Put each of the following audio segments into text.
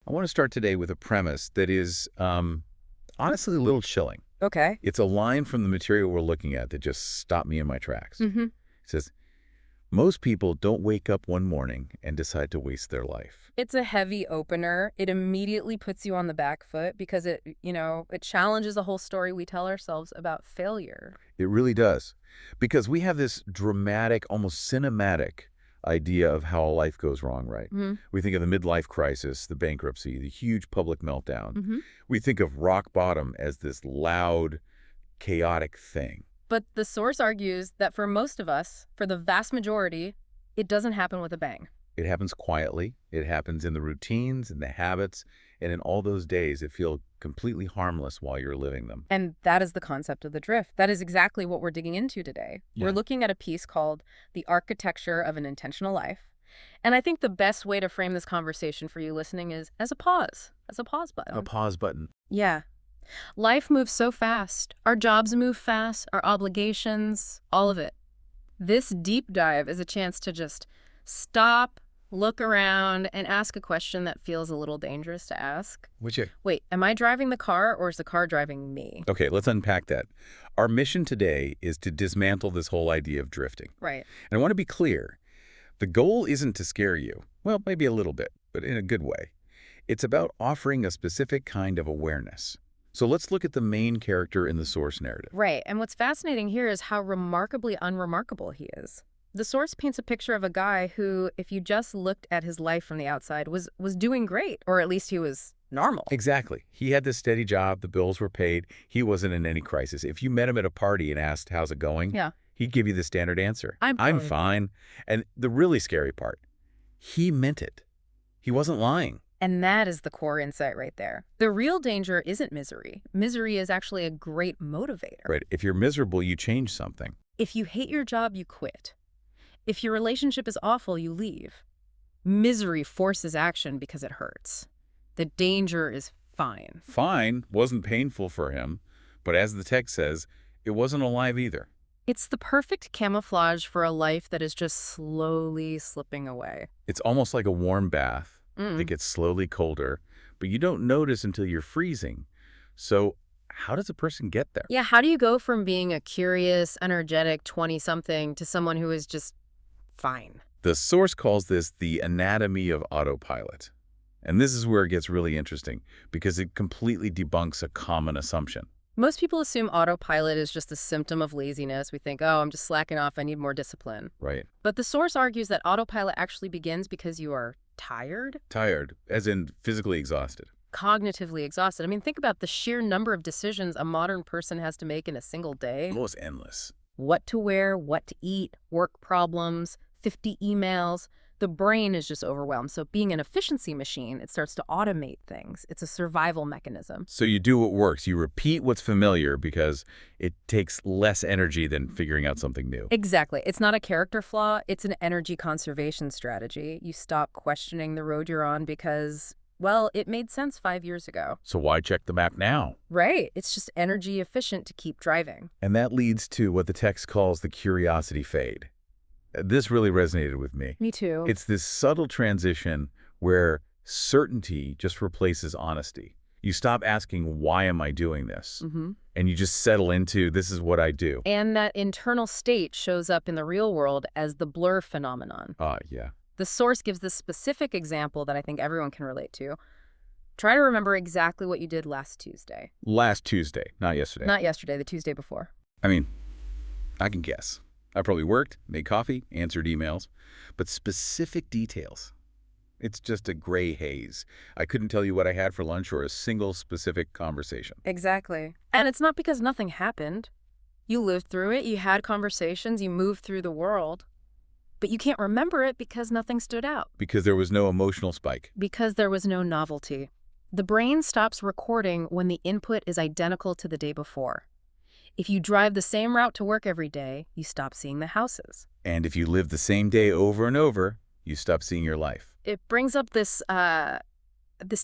I want to start today with a premise that is honestly a little chilling. Okay. It's a line from the material we're looking at that just stopped me in my tracks. Mm-hmm. It says, most people don't wake up one morning and decide to waste their life. It's a heavy opener. It immediately puts you on the back foot because it challenges the whole story we tell ourselves about failure. It really does. Because we have this dramatic, almost cinematic idea of how a life goes wrong, right? Mm-hmm. We think of the midlife crisis, the bankruptcy, the huge public meltdown. Mm-hmm. We think of rock bottom as this loud, chaotic thing. But the source argues that for most of us, for the vast majority, it doesn't happen with a bang. It happens quietly. It happens in the routines and the habits, and in all those days that feel completely harmless while you're living them. And that is the concept of the drift. That is exactly what we're digging into today. Yeah. We're looking at a piece called The Architecture of an Intentional Life. And I think the best way to frame this conversation for you listening is as a pause button. A pause button. Yeah. Life moves so fast. Our jobs move fast, our obligations, all of it. This deep dive is a chance to just stop, look around, and ask a question that feels a little dangerous to ask. Wait, am I driving the car or is the car driving me? Okay, let's unpack that. Our mission today is to dismantle this whole idea of drifting. Right. And I want to be clear. The goal isn't to scare you. Well, maybe a little bit, but in a good way. It's about offering a specific kind of awareness. So let's look at the main character in the source narrative. Right. And what's fascinating here is how remarkably unremarkable he is. The source paints a picture of a guy who, if you just looked at his life from the outside, was doing great, or at least he was normal. Exactly. He had this steady job, the bills were paid, he wasn't in any crisis. If you met him at a party and asked, how's it going? Yeah. He'd give you the standard answer. I'm fine. And the really scary part, he meant it. He wasn't lying. And that is the core insight right there. The real danger isn't misery. Misery is actually a great motivator. Right. If you're miserable, you change something. If you hate your job, you quit. If your relationship is awful, you leave. Misery forces action because it hurts. The danger is fine. Fine wasn't painful for him, but as the text says, it wasn't alive either. It's the perfect camouflage for a life that is just slowly slipping away. It's almost like a warm bath. It gets slowly colder, but you don't notice until you're freezing. So how does a person get there? Yeah, how do you go from being a curious, energetic 20-something to someone who is just fine? The source calls this the anatomy of autopilot. And this is where it gets really interesting because it completely debunks a common assumption. Most people assume autopilot is just a symptom of laziness. We think, oh, I'm just slacking off, I need more discipline. Right. But the source argues that autopilot actually begins because you are tired? Tired, as in physically exhausted. Cognitively exhausted. I mean, think about the sheer number of decisions a modern person has to make in a single day. Almost endless. What to wear, what to eat, work problems, 50 emails. The brain is just overwhelmed. So being an efficiency machine, it starts to automate things. It's a survival mechanism. So you do what works. You repeat what's familiar because it takes less energy than figuring out something new. Exactly. It's not a character flaw. It's an energy conservation strategy. You stop questioning the road you're on because, well, it made sense 5 years ago. So why check the map now? Right. It's just energy efficient to keep driving. And that leads to what the text calls the curiosity fade. This really resonated with me. Me too. It's this subtle transition where certainty just replaces honesty. You stop asking, why am I doing this? And you just settle into, this is what I do. And that internal state shows up in the real world as the blur phenomenon. Yeah. The source gives this specific example that I think everyone can relate to. Try to remember exactly what you did last Tuesday. Last Tuesday, not yesterday. Not yesterday, the Tuesday before. I mean, I can guess. I probably worked, made coffee, answered emails, but specific details. It's just a gray haze. I couldn't tell you what I had for lunch or a single specific conversation. Exactly. And it's not because nothing happened. You lived through it, you had conversations, you moved through the world. But you can't remember it because nothing stood out. Because there was no emotional spike. Because there was no novelty. The brain stops recording when the input is identical to the day before. If you drive the same route to work every day, you stop seeing the houses. And if you live the same day over and over, you stop seeing your life. It brings up this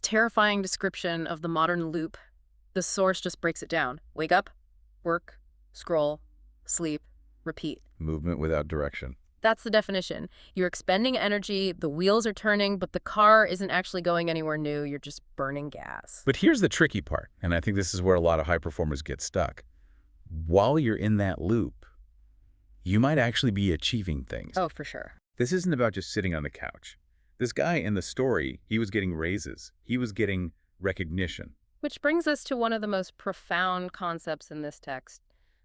terrifying description of the modern loop. The source just breaks it down. Wake up, work, scroll, sleep, repeat. Movement without direction. That's the definition. You're expending energy, the wheels are turning, but the car isn't actually going anywhere new. You're just burning gas. But here's the tricky part, and I think this is where a lot of high performers get stuck. While you're in that loop, you might actually be achieving things. Oh, for sure. This isn't about just sitting on the couch. This guy in the story, he was getting raises. He was getting recognition. Which brings us to one of the most profound concepts in this text,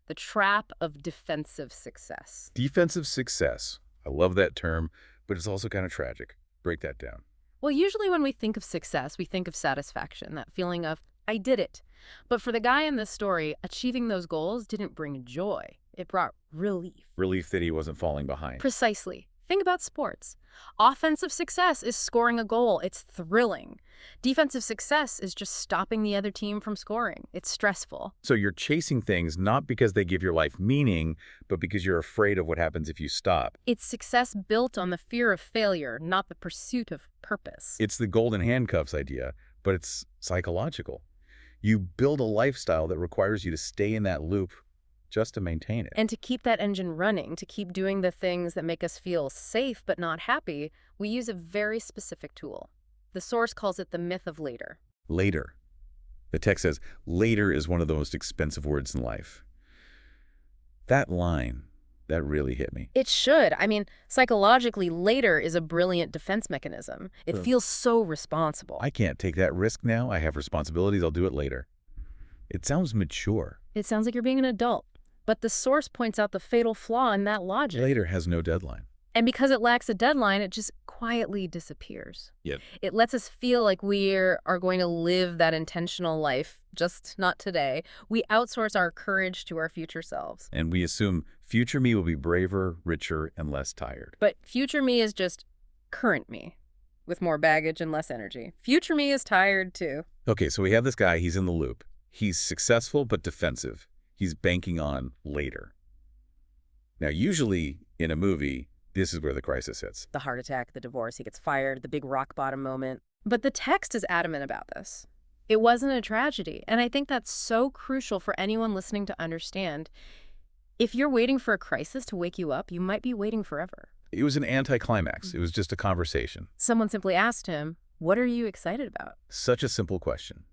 the trap of defensive success. Defensive success. I love that term, but it's also kind of tragic. Break that down. Well, usually when we think of success, we think of satisfaction, that feeling of, I did it. But for the guy in this story, achieving those goals didn't bring joy. It brought relief. Relief that he wasn't falling behind. Precisely. Think about sports. Offensive success is scoring a goal. It's thrilling. Defensive success is just stopping the other team from scoring. It's stressful. So you're chasing things not because they give your life meaning, but because you're afraid of what happens if you stop. It's success built on the fear of failure, not the pursuit of purpose. It's the golden handcuffs idea, but it's psychological. You build a lifestyle that requires you to stay in that loop just to maintain it. And to keep that engine running, to keep doing the things that make us feel safe but not happy, we use a very specific tool. The source calls it the myth of later. Later. The text says, later is one of the most expensive words in life. That line, that really hit me. It should. I mean, psychologically, later is a brilliant defense mechanism. It feels so responsible. I can't take that risk now. I have responsibilities. I'll do it later. It sounds mature. It sounds like you're being an adult. But the source points out the fatal flaw in that logic. Later has no deadline. And because it lacks a deadline, it just quietly disappears. Yep. It lets us feel like we are going to live that intentional life, just not today. We outsource our courage to our future selves. And we assume future me will be braver, richer, and less tired. But future me is just current me, with more baggage and less energy. Future me is tired, too. Okay, so we have this guy. He's in the loop. He's successful but defensive. He's banking on later. Now, usually in a movie, this is where the crisis hits. The heart attack, the divorce, he gets fired, the big rock bottom moment. But the text is adamant about this. It wasn't a tragedy, and I think that's so crucial for anyone listening to understand. If you're waiting for a crisis to wake you up, you might be waiting forever. It was an anticlimax. It was just a conversation. Someone simply asked him, "What are you excited about?" Such a simple question.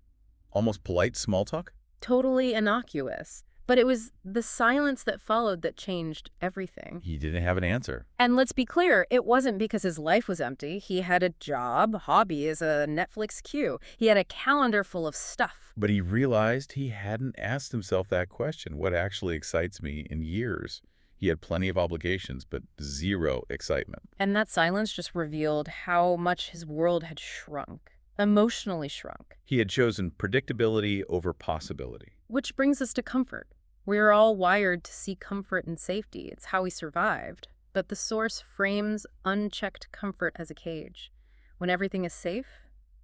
Almost polite small talk? Totally innocuous. But it was the silence that followed that changed everything. He didn't have an answer. And let's be clear, it wasn't because his life was empty. He had a job, hobby is a Netflix queue. He had a calendar full of stuff. But he realized he hadn't asked himself that question. What actually excites me in years? He had plenty of obligations, but zero excitement. And that silence just revealed how much his world had shrunk. Emotionally shrunk. He had chosen predictability over possibility. Which brings us to comfort. We're all wired to seek comfort and safety. It's how we survived. But the source frames unchecked comfort as a cage. When everything is safe,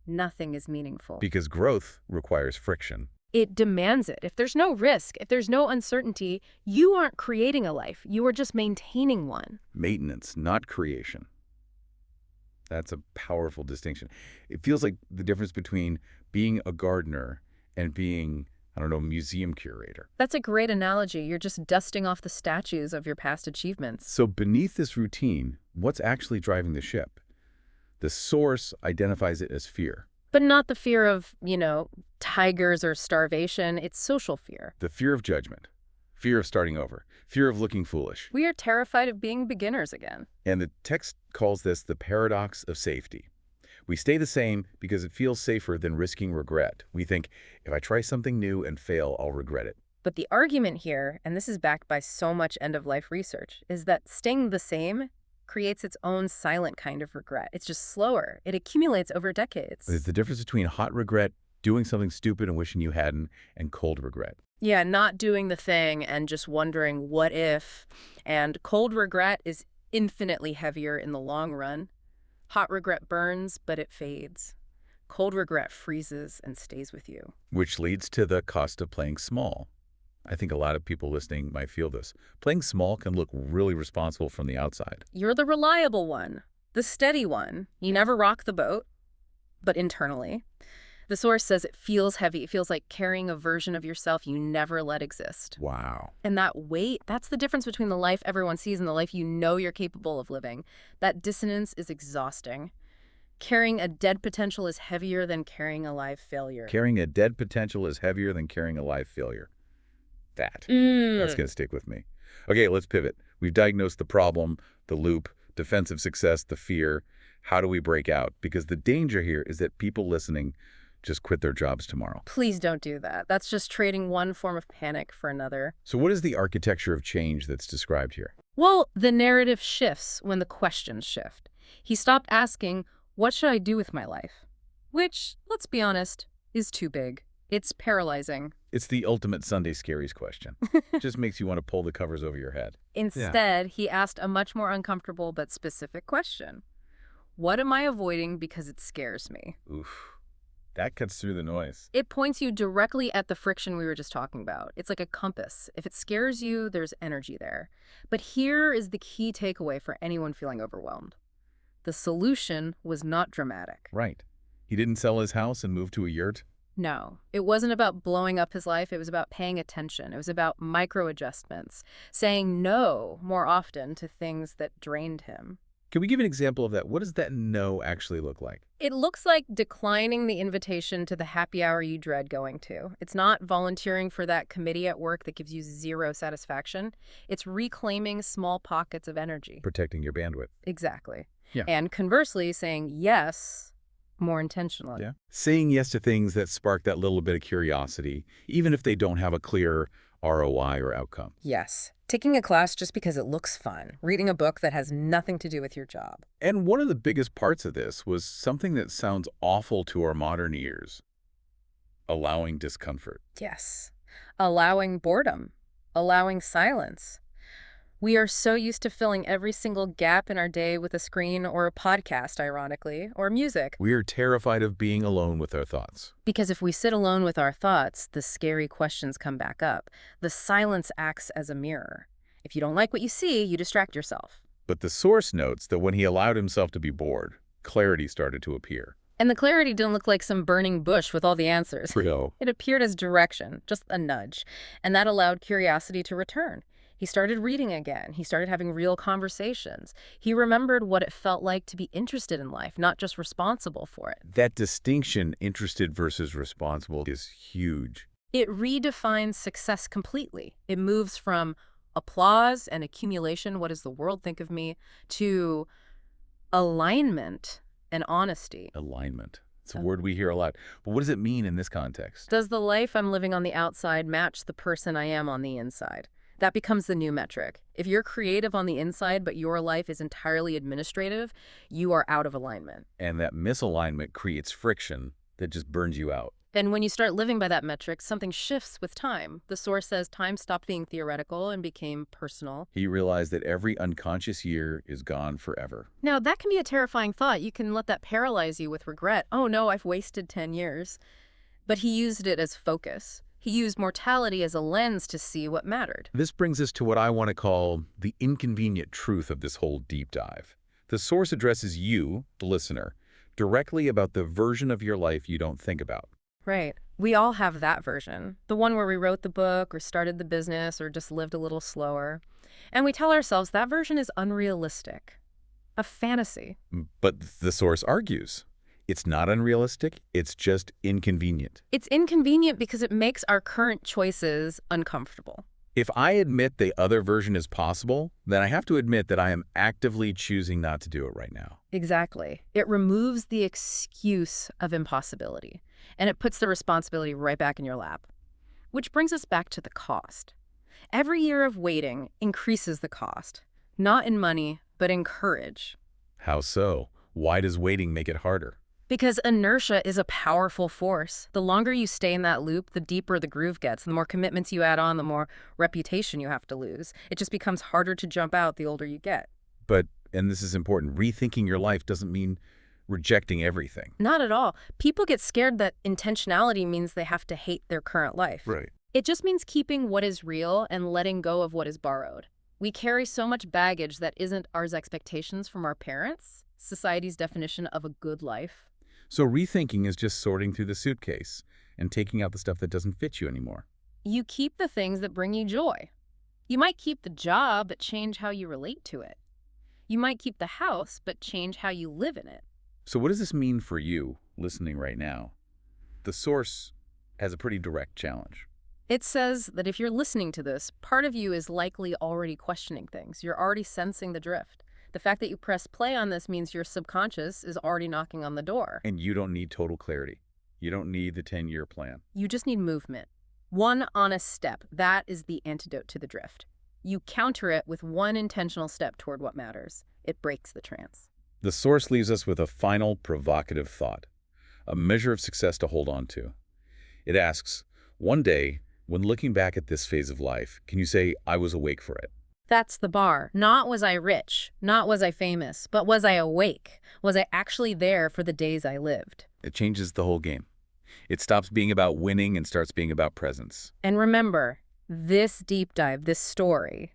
nothing is meaningful. Because growth requires friction. It demands it. If there's no risk, if there's no uncertainty, you aren't creating a life. You are just maintaining one. Maintenance, not creation. That's a powerful distinction. It feels like the difference between being a gardener and being, I don't know, museum curator. That's a great analogy. You're just dusting off the statues of your past achievements. So beneath this routine, what's actually driving the ship? The source identifies it as fear. But not the fear of, tigers or starvation. It's social fear. The fear of judgment. Fear of starting over. Fear of looking foolish. We are terrified of being beginners again. And the text calls this the paradox of safety. We stay the same because it feels safer than risking regret. We think, if I try something new and fail, I'll regret it. But the argument here, and this is backed by so much end-of-life research, is that staying the same creates its own silent kind of regret. It's just slower. It accumulates over decades. There's the difference between hot regret, doing something stupid and wishing you hadn't, and cold regret. Yeah, not doing the thing and just wondering what if. And cold regret is infinitely heavier in the long run. Hot regret burns, but it fades. Cold regret freezes and stays with you. Which leads to the cost of playing small. I think a lot of people listening might feel this. Playing small can look really responsible from the outside. You're the reliable one, the steady one. You never rock the boat, but internally. The source says it feels heavy. It feels like carrying a version of yourself you never let exist. Wow. And that weight, that's the difference between the life everyone sees and the life you know you're capable of living. That dissonance is exhausting. Carrying a dead potential is heavier than carrying a live failure. Carrying a dead potential is heavier than carrying a live failure. That's going to stick with me. Okay, let's pivot. We've diagnosed the problem, the loop, defensive success, the fear. How do we break out? Because the danger here is that people listening just quit their jobs tomorrow. Please don't do that. That's just trading one form of panic for another. So what is the architecture of change that's described here? Well, the narrative shifts when the questions shift. He stopped asking, what should I do with my life? Which, let's be honest, is too big. It's paralyzing. It's the ultimate Sunday scaries question. Just makes you want to pull the covers over your head. Instead, he asked a much more uncomfortable but specific question. What am I avoiding because it scares me? Oof. That cuts through the noise. It points you directly at the friction we were just talking about. It's like a compass. If it scares you, there's energy there. But here is the key takeaway for anyone feeling overwhelmed. The solution was not dramatic. Right. He didn't sell his house and move to a yurt? No, it wasn't about blowing up his life. It was about paying attention. It was about micro adjustments, saying no more often to things that drained him. Can we give an example of that? What does that no actually look like? It looks like declining the invitation to the happy hour you dread going to. It's not volunteering for that committee at work that gives you zero satisfaction. It's reclaiming small pockets of energy. Protecting your bandwidth. Exactly. Yeah. And conversely, saying yes more intentionally. Yeah. Saying yes to things that spark that little bit of curiosity, even if they don't have a clear ROI or outcome. Yes. Taking a class just because it looks fun. Reading a book that has nothing to do with your job. And one of the biggest parts of this was something that sounds awful to our modern ears. Allowing discomfort. Yes. Allowing boredom. Allowing silence. We are so used to filling every single gap in our day with a screen or a podcast, ironically, or music. We are terrified of being alone with our thoughts. Because if we sit alone with our thoughts, the scary questions come back up. The silence acts as a mirror. If you don't like what you see, you distract yourself. But the source notes that when he allowed himself to be bored, clarity started to appear. And the clarity didn't look like some burning bush with all the answers. Real. It appeared as direction, just a nudge. And that allowed curiosity to return. He started reading again. He started having real conversations. He remembered what it felt like to be interested in life, not just responsible for it. That distinction, interested versus responsible, is huge. It redefines success completely. It moves from applause and accumulation, what does the world think of me, to alignment and honesty. Alignment. It's a word we hear a lot. But what does it mean in this context? Does the life I'm living on the outside match the person I am on the inside? That becomes the new metric. If you're creative on the inside, but your life is entirely administrative, you are out of alignment. And that misalignment creates friction that just burns you out. And when you start living by that metric, something shifts with time. The source says time stopped being theoretical and became personal. He realized that every unconscious year is gone forever. Now, that can be a terrifying thought. You can let that paralyze you with regret. Oh no, I've wasted 10 years. But he used it as focus. He used mortality as a lens to see what mattered. This brings us to what I want to call the inconvenient truth of this whole deep dive. The source addresses you, the listener, directly about the version of your life you don't think about. Right. We all have that version. The one where we wrote the book or started the business or just lived a little slower. And we tell ourselves that version is unrealistic. A fantasy. But the source argues. It's not unrealistic, it's just inconvenient. It's inconvenient because it makes our current choices uncomfortable. If I admit the other version is possible, then I have to admit that I am actively choosing not to do it right now. Exactly. It removes the excuse of impossibility, and it puts the responsibility right back in your lap. Which brings us back to the cost. Every year of waiting increases the cost, not in money, but in courage. How so? Why does waiting make it harder? Because inertia is a powerful force. The longer you stay in that loop, the deeper the groove gets. The more commitments you add on, the more reputation you have to lose. It just becomes harder to jump out the older you get. But, and this is important, rethinking your life doesn't mean rejecting everything. Not at all. People get scared that intentionality means they have to hate their current life. Right. It just means keeping what is real and letting go of what is borrowed. We carry so much baggage that isn't ours expectations from our parents, society's definition of a good life. So rethinking is just sorting through the suitcase and taking out the stuff that doesn't fit you anymore. You keep the things that bring you joy. You might keep the job, but change how you relate to it. You might keep the house, but change how you live in it. So what does this mean for you listening right now? The source has a pretty direct challenge. It says that if you're listening to this, part of you is likely already questioning things. You're already sensing the drift. The fact that you press play on this means your subconscious is already knocking on the door. And you don't need total clarity. You don't need the 10-year plan. You just need movement. One honest step. That is the antidote to the drift. You counter it with one intentional step toward what matters. It breaks the trance. The source leaves us with a final provocative thought, a measure of success to hold on to. It asks, one day, when looking back at this phase of life, can you say, I was awake for it? That's the bar. Not was I rich, not was I famous, but was I awake? Was I actually there for the days I lived? It changes the whole game. It stops being about winning and starts being about presence. And remember, this deep dive, this story,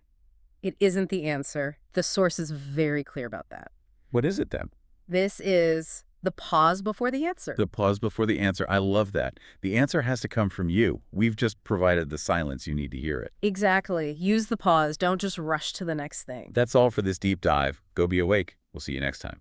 it isn't the answer. The source is very clear about that. What is it then? This is the pause before the answer. The pause before the answer. I love that. The answer has to come from you. We've just provided the silence you need to hear it. Exactly. Use the pause. Don't just rush to the next thing. That's all for this deep dive. Go be awake. We'll see you next time.